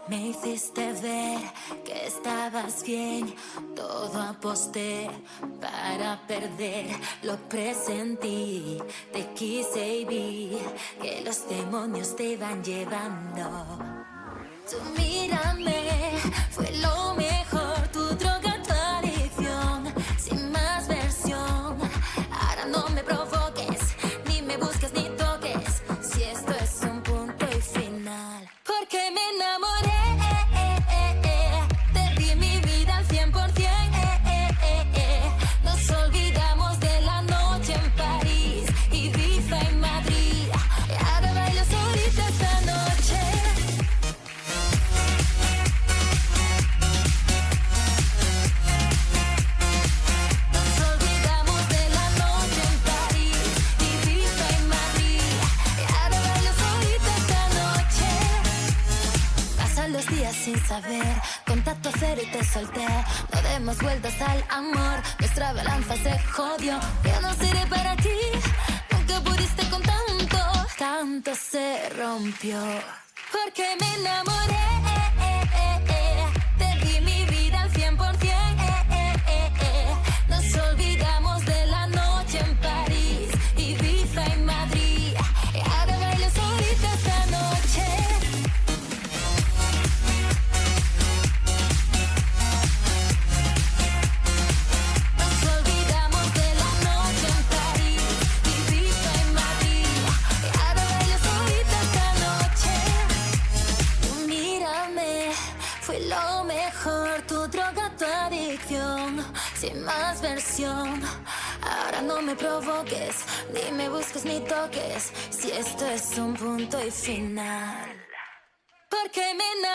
Me hiciste ver que estabas bien, todo aposté para perder, lo presentí, te quise y vi que los demonios te iban llevando. Tú mírame, fue lo mejor, tu droga, tu adicción, sin más versión. Ahora no me provoques, ni me busques ni toques, si esto es un punto y final. Porque me enamoré. Sin saber, contacto cero y te solté. No demos vueltas al amor, nuestra balanza se jodió. Yo no seré para ti, nunca pudiste con tanto. Tanto se rompió, porque me enamoré. Te di mi vida al 100%. Nos olvidamos de la noche en París, Ibiza y Madrid. Y ahora bailo solita esta noche. Tu droga, tu adicción, sin más versión. Ahora no me provoques, ni me busques ni toques, si esto es un punto y final. Porque me enamoré.